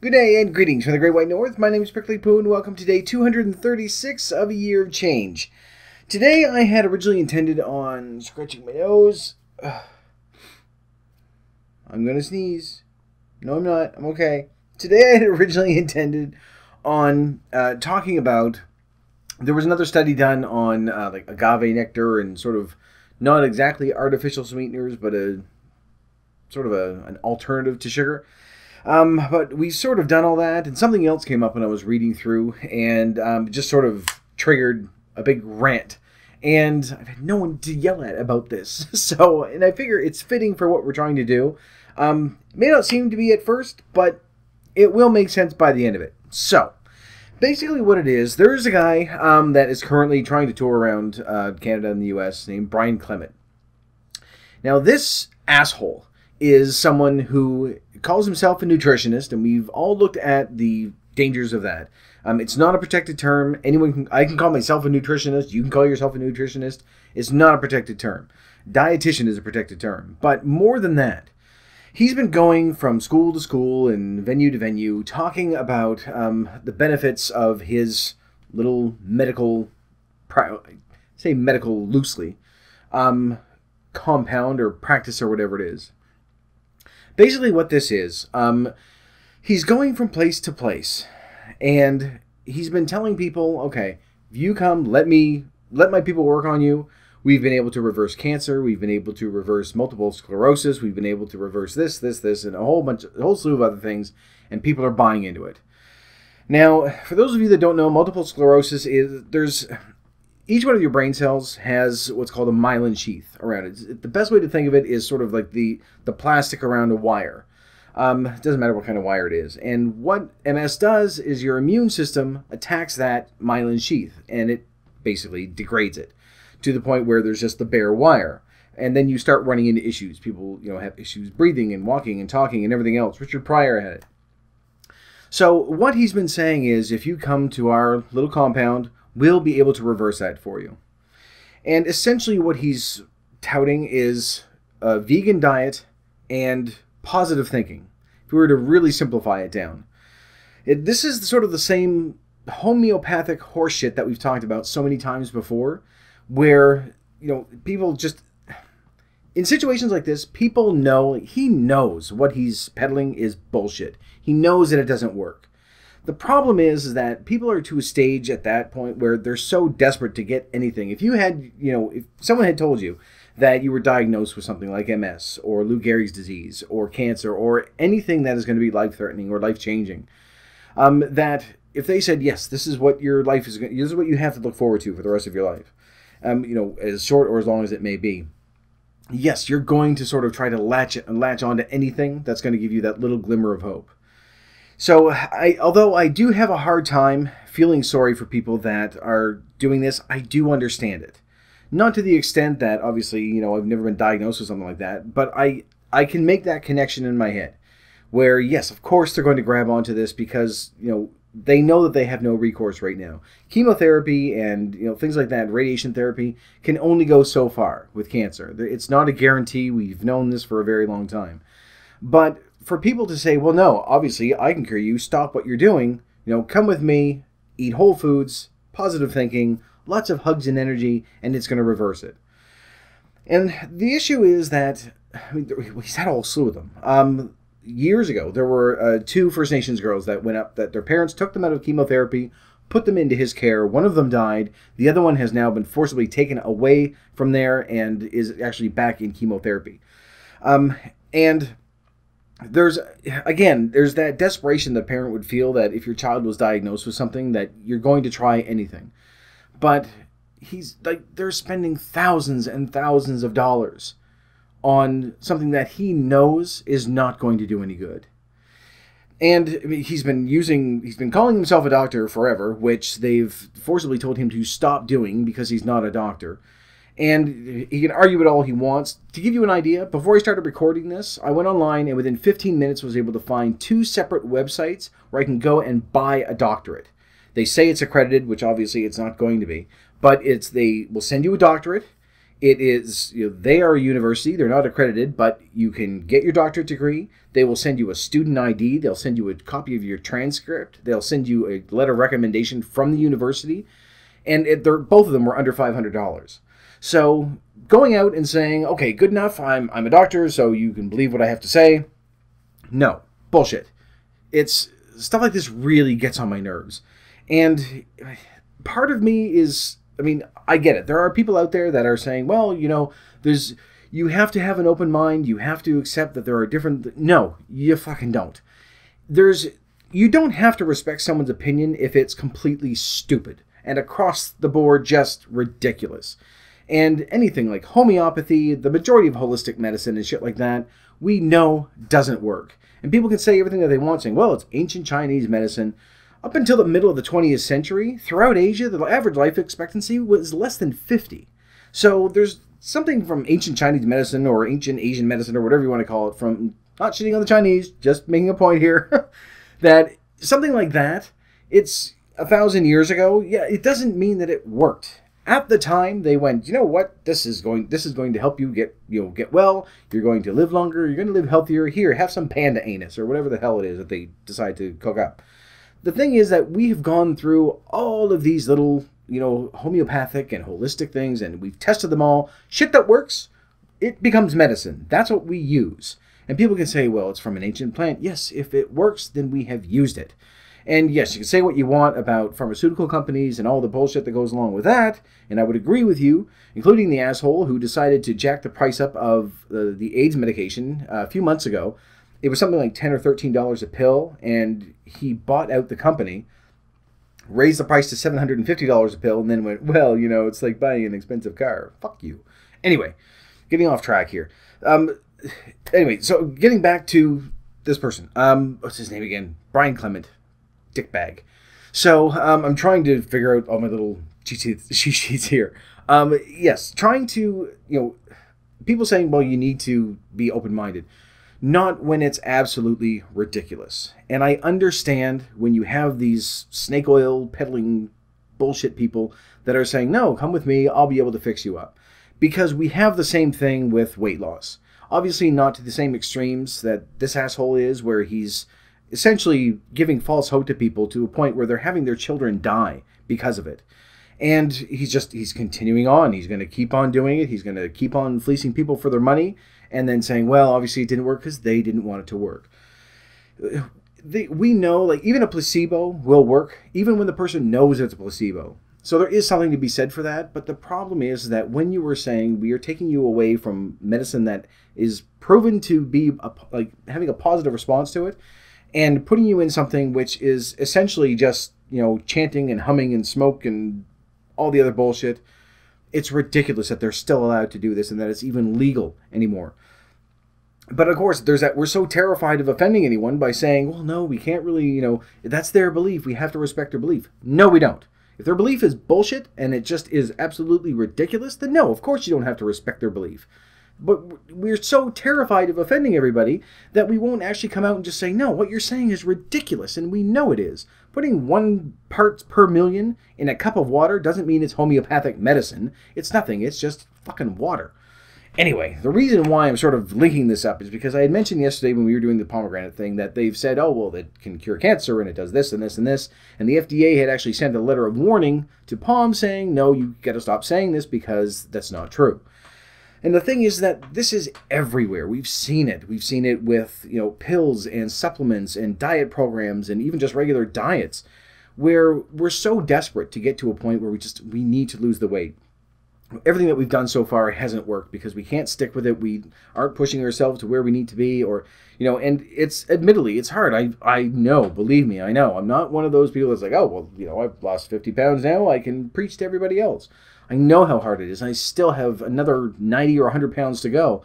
Good day and greetings from the Great White North. My name is Prickly Poo and welcome to day 236 of a year of change. Today I had originally intended on scratching my nose. I'm going to sneeze. No, I'm not. I'm okay. Today I had originally intended on talking about, there was another study done on like agave nectar and sort of not exactly artificial sweeteners, but a sort of an alternative to sugar. But we've sort of done all that, and something else came up when I was reading through, and just sort of triggered a big rant. And I've had no one to yell at about this. And I figure it's fitting for what we're trying to do. It may not seem to be at first, but it will make sense by the end of it. So, basically what it is, there's a guy that is currently trying to tour around Canada and the US named Brian Clement. Now, this asshole is someone who calls himself a nutritionist, and we've all looked at the dangers of that. It's not a protected term. I can call myself a nutritionist. You can call yourself a nutritionist. It's not a protected term. Dietitian is a protected term. But more than that, he's been going from school to school and venue to venue talking about the benefits of his little medical, say medical loosely, compound or practice or whatever it is. Basically what this is, he's going from place to place, and he's been telling people, okay, if you come, let my people work on you. We've been able to reverse cancer. We've been able to reverse multiple sclerosis. We've been able to reverse this, and a whole slew of other things, and people are buying into it. Now, for those of you that don't know, multiple sclerosis is, each one of your brain cells has what's called a myelin sheath around it. The best way to think of it is sort of like the plastic around a wire. It doesn't matter what kind of wire it is. And what MS does is your immune system attacks that myelin sheath, and it basically degrades it to the point where there's just the bare wire. And then you start running into issues. People, have issues breathing and walking and talking and everything else. Richard Pryor had it. So what he's been saying is, if you come to our little compound, we'll be able to reverse that for you. And essentially what he's touting is a vegan diet and positive thinking, if we were to really simplify it down. This is sort of the same homeopathic horseshit that we've talked about so many times before, where, people just, in situations like this, people know, he knows what he's peddling is bullshit. He knows that it doesn't work. The problem is that people are to a stage at that point where they're so desperate to get anything. If you had, if someone had told you that you were diagnosed with something like MS or Lou Gehrig's disease or cancer or anything that is going to be life-threatening or life-changing, that if they said, yes, this is what your life is, this is what you have to look forward to for the rest of your life, as short or as long as it may be, yes, you're going to sort of try to latch onto anything that's going to give you that little glimmer of hope. So, although I do have a hard time feeling sorry for people that are doing this, I do understand it. Not to the extent that, obviously, I've never been diagnosed with something like that, but I can make that connection in my head. Where, yes, of course they're going to grab onto this because, they know that they have no recourse right now. Chemotherapy and, things like that, radiation therapy, can only go so far with cancer. It's not a guarantee. We've known this for a very long time. But for people to say, well, no, obviously I can cure you, stop what you're doing, come with me, eat whole foods, positive thinking, lots of hugs and energy, and it's going to reverse it. And the issue is that, he's had a whole slew of them. Years ago, there were 2 First Nations girls that went up, that their parents took them out of chemotherapy, put them into his care. One of them died. The other one has now been forcibly taken away from there and is actually back in chemotherapy. And there's that desperation the parent would feel that if your child was diagnosed with something that you're going to try anything. But they're spending thousands and thousands of dollars on something that he knows is not going to do any good. And he's been calling himself a doctor forever, which they've forcibly told him to stop doing because he's not a doctor. And he can argue it all he wants. To give you an idea, before I started recording this, I went online and within 15 minutes was able to find 2 separate websites where I can go and buy a doctorate. They say it's accredited, which obviously it's not going to be. But they will send you a doctorate. It is, they are a university. They're not accredited, but you can get your doctorate degree. They will send you a student ID. They'll send you a copy of your transcript. They'll send you a letter of recommendation from the university. And both of them were under $500. So going out and saying, okay, good enough, I'm a doctor, so you can believe what I have to say. No, bullshit. It's stuff like this really gets on my nerves. And part of me is, I get it. There are people out there that are saying, well, you have to have an open mind. You have to accept that there are different... No, you fucking don't. You don't have to respect someone's opinion if it's completely stupid and across the board just ridiculous. And anything like homeopathy, the majority of holistic medicine and shit like that, we know doesn't work. And people can say everything that they want, saying, well, it's ancient Chinese medicine. Up until the middle of the 20th century, throughout Asia, the average life expectancy was less than 50. So there's something from ancient Chinese medicine or ancient Asian medicine or whatever you want to call it, from not shitting on the Chinese, just making a point here, that something like that, it's 1,000 years ago. Yeah, it doesn't mean that it worked. At the time, they went, you know what? This is going to help you get well. You're going to live longer. You're going to live healthier. Here, have some panda anus or whatever the hell it is that they decide to cook up. The thing is that we have gone through all of these little, homeopathic and holistic things, and we've tested them all. Shit that works, it becomes medicine. That's what we use. And people can say, well, it's from an ancient plant. Yes, if it works, then we have used it. And yes, you can say what you want about pharmaceutical companies and all the bullshit that goes along with that, and I would agree with you, including the asshole who decided to jack the price up of the AIDS medication a few months ago. It was something like $10 or $13 a pill, and he bought out the company, raised the price to $750 a pill, and then went, well, it's like buying an expensive car. Fuck you. Anyway, getting off track here. Anyway, so getting back to this person. What's his name again? Brian Clement. Dickbag. So I'm trying to figure out all my little cheat sheets here. Yes, trying to, people saying, well, you need to be open-minded. Not when it's absolutely ridiculous. And I understand when you have these snake oil peddling bullshit people that are saying, no, come with me, I'll be able to fix you up. Because we have the same thing with weight loss. Obviously not to the same extremes that this asshole is, where he's essentially giving false hope to people to a point where they're having their children die because of it. And he's continuing on. He's going to keep on doing it. He's going to keep on fleecing people for their money and then saying, well, obviously it didn't work because they didn't want it to work. We know, like, even a placebo will work, even when the person knows it's a placebo. So there is something to be said for that. But the problem is that when you were saying we are taking you away from medicine that is proven to be having a positive response to it, and putting you in something which is essentially just, chanting and humming and smoke and all the other bullshit, it's ridiculous that they're still allowed to do this and that it's even legal anymore. But of course, there's that we're so terrified of offending anyone by saying, well, no, we can't really, that's their belief. We have to respect their belief. No, we don't. If their belief is bullshit and it just is absolutely ridiculous, then no, of course you don't have to respect their belief. But we're so terrified of offending everybody that we won't actually come out and just say, no, what you're saying is ridiculous, and we know it is. Putting 1 parts per million in a cup of water doesn't mean it's homeopathic medicine. It's nothing. It's just fucking water. Anyway, the reason why I'm sort of linking this up is because I had mentioned yesterday when we were doing the pomegranate thing that they've said, oh, well, it can cure cancer, and it does this and this and this. And the FDA had actually sent a letter of warning to Palm saying, no, you got to stop saying this because that's not true. And the thing is that this is everywhere. We've seen it. We've seen it with, pills and supplements and diet programs and even just regular diets where we're so desperate to get to a point where we need to lose the weight. Everything that we've done so far hasn't worked because we can't stick with it. We aren't pushing ourselves to where we need to be, or, and it's admittedly, it's hard. I know, believe me, I know. I'm not one of those people that's like, oh, well, I've lost 50 pounds now. I can preach to everybody else. I know how hard it is. I still have another 90 or 100 pounds to go.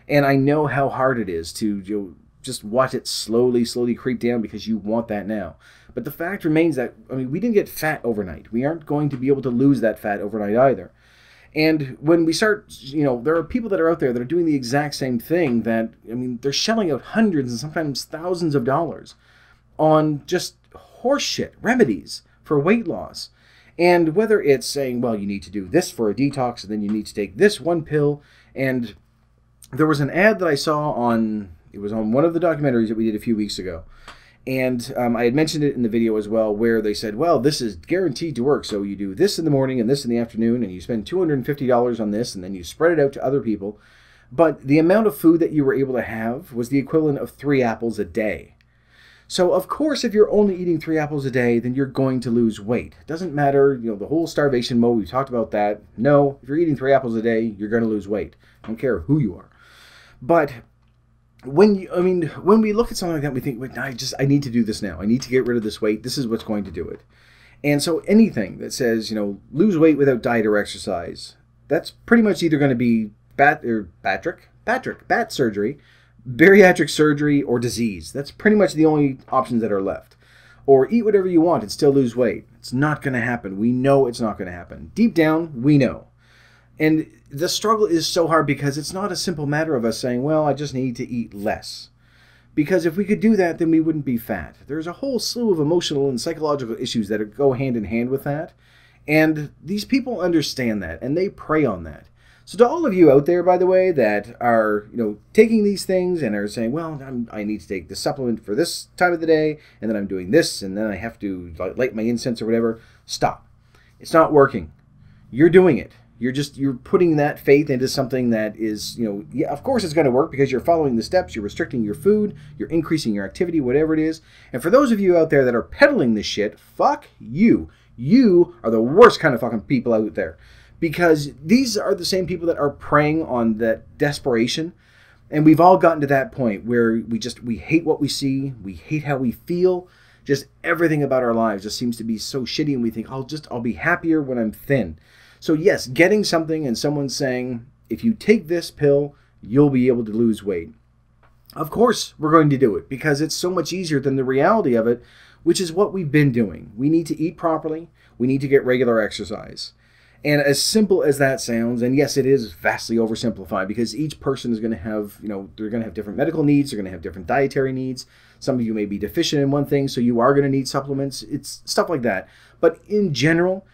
And I know how hard it is to just watch it slowly creep down because you want that now. But the fact remains that, we didn't get fat overnight. We aren't going to be able to lose that fat overnight either. And when we start, there are people that are out there that are doing the exact same thing that, they're shelling out hundreds and sometimes thousands of dollars on just horseshit remedies for weight loss. And whether it's saying, well, you need to do this for a detox, and then you need to take this one pill. And there was an ad that I saw it was on one of the documentaries that we did a few weeks ago. And I had mentioned it in the video as well, where they said, well, this is guaranteed to work. So you do this in the morning and this in the afternoon, and you spend $250 on this, and then you spread it out to other people. But the amount of food that you were able to have was the equivalent of 3 apples a day. So, of course, if you're only eating 3 apples a day, then you're going to lose weight. It doesn't matter, the whole starvation mode, we've talked about that. No, if you're eating 3 apples a day, you're going to lose weight. I don't care who you are. But when we look at something like that, we think, wait, I need to do this now. I need to get rid of this weight. This is what's going to do it. And so anything that says, lose weight without diet or exercise, that's pretty much either going to be bat surgery, bariatric surgery, or disease. That's pretty much the only options that are left. Or eat whatever you want and still lose weight. It's not going to happen. We know it's not going to happen. Deep down, we know. And the struggle is so hard because it's not a simple matter of us saying, well, I just need to eat less. Because if we could do that, then we wouldn't be fat. There's a whole slew of emotional and psychological issues that go hand in hand with that. And these people understand that, and they prey on that. So to all of you out there, by the way, that are taking these things and are saying, well, I need to take this supplement for this time of the day, and then I'm doing this, and then I have to light my incense or whatever, stop. It's not working. You're doing it. You're putting that faith into something that is, yeah, of course it's going to work because you're following the steps, you're restricting your food, you're increasing your activity, whatever it is. And for those of you out there that are peddling this shit, fuck you. You are the worst kind of fucking people out there. Because these are the same people that are preying on that desperation. And we've all gotten to that point where we hate what we see, we hate how we feel. Just everything about our lives just seems to be so shitty, and we think, I'll be happier when I'm thin. So yes, getting something and someone saying, if you take this pill, you'll be able to lose weight. Of course we're going to do it because it's so much easier than the reality of it, which is what we've been doing. We need to eat properly. We need to get regular exercise. And as simple as that sounds, and yes, it is vastly oversimplified because each person is going to have, they're going to have different medical needs. They're going to have different dietary needs. Some of you may be deficient in one thing, so you are going to need supplements. It's stuff like that. But in general,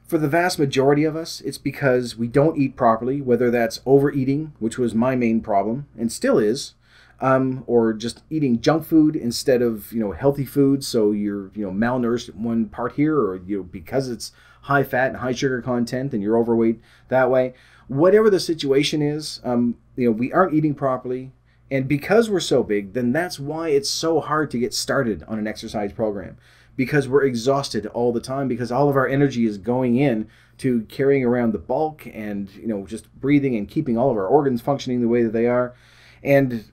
for the vast majority of us, it's because we don't eat properly, whether that's overeating, which was my main problem and still is, or just eating junk food instead of, healthy food. So you're, malnourished in one part here, or, because it's high fat and high sugar content and you're overweight that way. Whatever the situation is, we aren't eating properly. And because we're so big, then that's why it's so hard to get started on an exercise program. Because we're exhausted all the time, because all of our energy is going in to carrying around the bulk and, just breathing and keeping all of our organs functioning the way that they are. And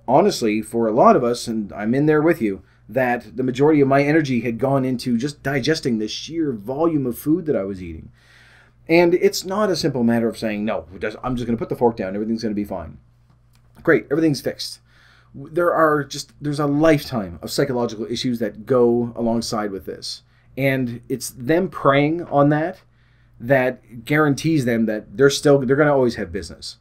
honestly, for a lot of us, and I'm in there with you, that the majority of my energy had gone into just digesting the sheer volume of food that I was eating. And it's not a simple matter of saying, no, I'm just going to put the fork down, everything's going to be fine. Great, everything's fixed. There's a lifetime of psychological issues that go alongside with this. And it's them preying on that guarantees them that they're going to always have business.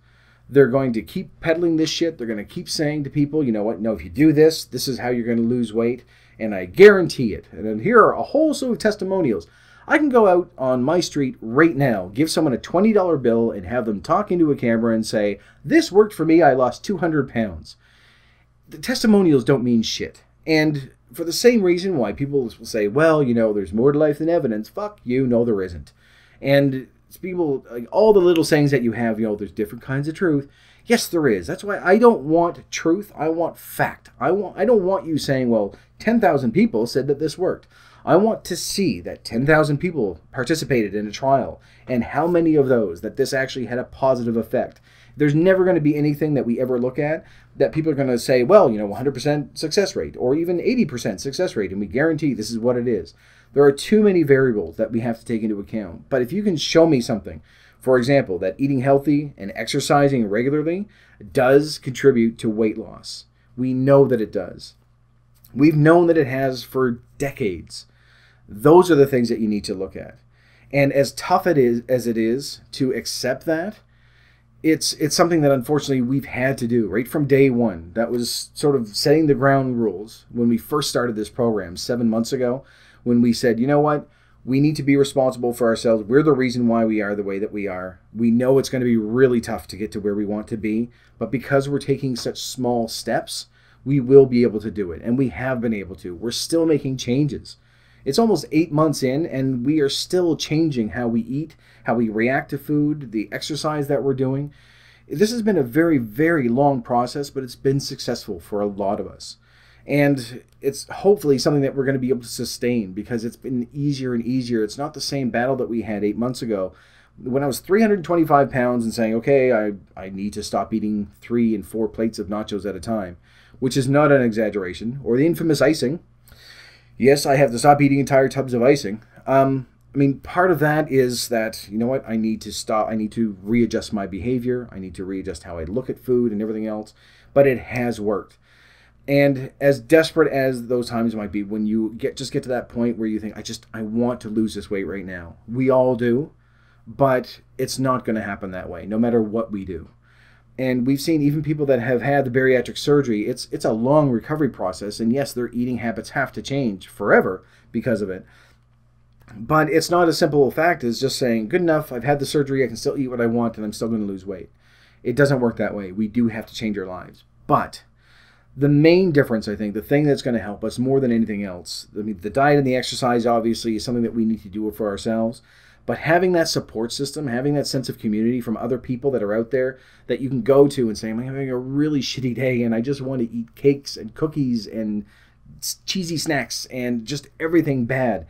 They're going to keep peddling this shit. They're going to keep saying to people, you know what, no, if you do this, this is how you're going to lose weight. And I guarantee it. And then here are a whole slew of testimonials. I can go out on my street right now, give someone a $20 bill and have them talk into a camera and say, this worked for me, I lost 200 pounds. The testimonials don't mean shit. And for the same reason why people will say, well, there's more to life than evidence. Fuck you, no there isn't. And people, like all the little sayings that you have, there's different kinds of truth. Yes, there is. That's why I don't want truth. I want fact. I don't want you saying, well, 10,000 people said that this worked. I want to see that 10,000 people participated in a trial and how many of those that this actually had a positive effect. There's never going to be anything that we ever look at that people are going to say, well, 100% success rate or even 80% success rate, and we guarantee this is what it is. There are too many variables that we have to take into account. But if you can show me something, for example, that eating healthy and exercising regularly does contribute to weight loss. We know that it does. We've known that it has for decades. Those are the things that you need to look at. And as tough as it is to accept that, it's something that unfortunately we've had to do right from day one. That was sort of setting the ground rules when we first started this program 7 months ago, when we said, you know what, We need to be responsible for ourselves. We're the reason why we are the way that we are. We know it's going to be really tough to get to where we want to be, but because we're taking such small steps, we will be able to do it, and we have been able to. We're still making changes. It's almost 8 months in, and we are still changing how we eat, how we react to food, the exercise that we're doing. This has been a very, very long process, but it's been successful for a lot of us. And it's hopefully something that we're going to be able to sustain because it's been easier and easier. It's not the same battle that we had 8 months ago when I was 325 pounds and saying, okay, I need to stop eating 3 and 4 plates of nachos at a time, which is not an exaggeration, or the infamous icing. Yes, I have to stop eating entire tubs of icing. I mean, part of that is that, you know what, I need to stop. I need to readjust my behavior. I need to readjust how I look at food and everything else. But it has worked. And as desperate as those times might be, when you just get to that point where you think, I want to lose this weight right now. We all do, but it's not going to happen that way, no matter what we do. And we've seen even people that have had the bariatric surgery, it's a long recovery process. And yes, their eating habits have to change forever because of it. But it's not as simple a fact as just saying, good enough, I've had the surgery, I can still eat what I want, and I'm still going to lose weight. It doesn't work that way. We do have to change our lives. But the main difference, I think, the thing that's going to help us more than anything else, I mean, the diet and the exercise obviously is something that we need to do for ourselves, but having that support system, having that sense of community from other people that are out there that you can go to and say, I'm having a really shitty day and I just want to eat cakes and cookies and cheesy snacks and just everything bad.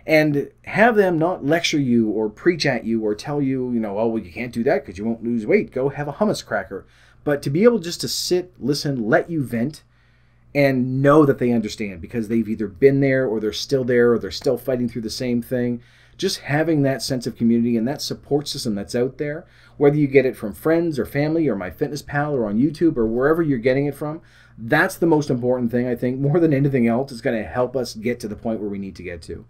And have them not lecture you or preach at you or tell you, oh, well, you can't do that because you won't lose weight. Go have a hummus cracker. But to be able just to sit, listen, let you vent, and know that they understand because they've either been there or they're still there or they're still fighting through the same thing. Just having that sense of community and that support system that's out there, whether you get it from friends or family or MyFitnessPal or on YouTube or wherever you're getting it from, that's the most important thing, I think, more than anything else. Is going to help us get to the point where we need to get to.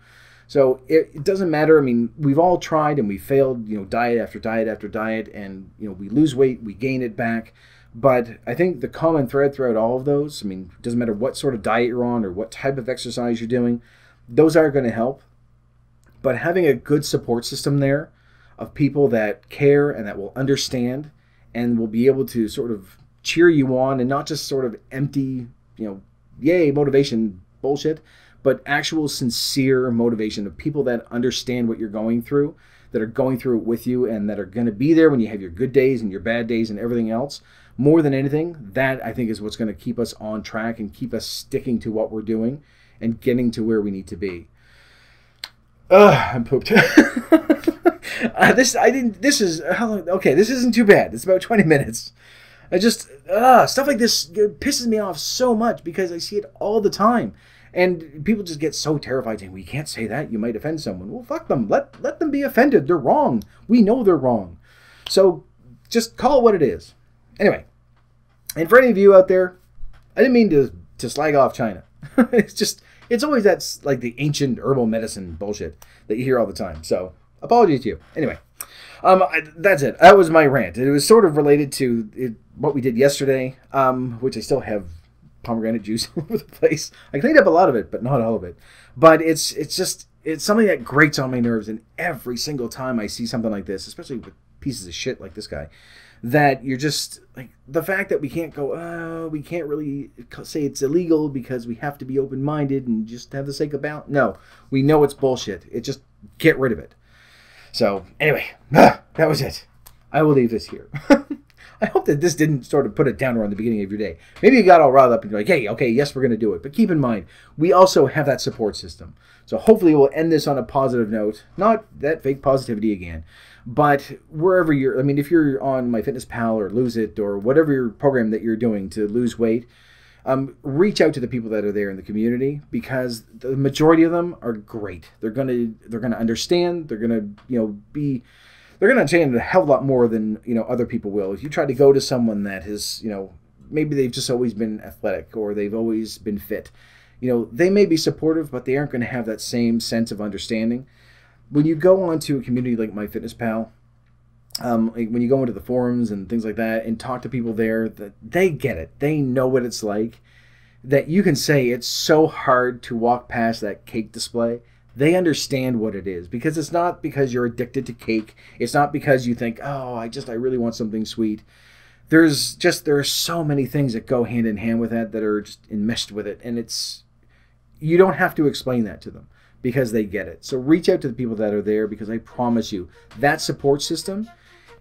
So it doesn't matter. I mean, we've all tried and we failed, diet after diet after diet, and, we lose weight, we gain it back. But I think the common thread throughout all of those, I mean, it doesn't matter what sort of diet you're on or what type of exercise you're doing, those are going to help. But having a good support system there of people that care and that will understand and will be able to sort of cheer you on and not just sort of empty, yay, motivation bullshit, but actual sincere motivation of people that understand what you're going through, that are going through it with you, and that are going to be there when you have your good days and your bad days and everything else. More than anything, that I think is what's going to keep us on track and keep us sticking to what we're doing and getting to where we need to be. I'm pooped. This isn't too bad. It's about 20 minutes. Stuff like this pisses me off so much because I see it all the time. And people just get so terrified saying, well, you can't say that. You might offend someone. Well, fuck them. Let them be offended. They're wrong. We know they're wrong. So just call it what it is. Anyway, and for any of you out there, I didn't mean to slag off China. It's always like the ancient herbal medicine bullshit that you hear all the time. So apologies to you. Anyway, that's it. That was my rant. It was sort of related to what we did yesterday, which I still have pomegranate juice all over the place. I cleaned up a lot of it, but not all of it. But it's something that grates on my nerves, and every single time I see something like this, especially with pieces of shit like this guy, that you're just like, the fact that we can't go, we can't really say it's illegal because we have to be open-minded and just have the sake of balance. No, we know it's bullshit. It just get rid of it. So anyway, that was it. I will leave this here. I hope that this didn't sort of put a downer on the beginning of your day. Maybe you got all riled up and you're like, hey, okay, yes, we're going to do it. But keep in mind, we also have that support system. So hopefully we'll end this on a positive note. Not that fake positivity again. But wherever if you're on MyFitnessPal or Lose It or whatever your program that you're doing to lose weight, reach out to the people that are there in the community, because the majority of them are great. They're gonna understand. They're gonna understand a hell of a lot more than other people will. If you try to go to someone that is maybe they've just always been athletic or they've always been fit, they may be supportive, but they aren't going to have that same sense of understanding. When you go onto a community like MyFitnessPal, when you go into the forums and things like that and talk to people there, that they get it. They know what it's like. That you can say it's so hard to walk past that cake display. they understand what it is, because it's not because you're addicted to cake. It's not because you think, oh, I really want something sweet. There are so many things that go hand in hand with that are just enmeshed with it. And you don't have to explain that to them because they get it. So reach out to the people that are there, because I promise you that support system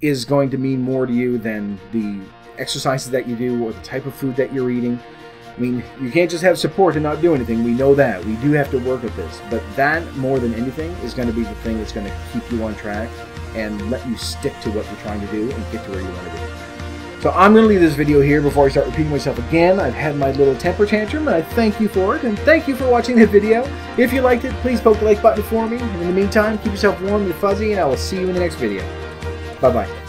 is going to mean more to you than the exercises that you do or the type of food that you're eating. I mean, you can't just have support and not do anything. We know that. We do have to work at this. But that, more than anything, is going to be the thing that's going to keep you on track and let you stick to what you're trying to do and get to where you want to be. So I'm going to leave this video here before I start repeating myself again. I've had my little temper tantrum, and I thank you for it. And thank you for watching the video. If you liked it, please poke the like button for me. And in the meantime, keep yourself warm and fuzzy, and I will see you in the next video. Bye-bye.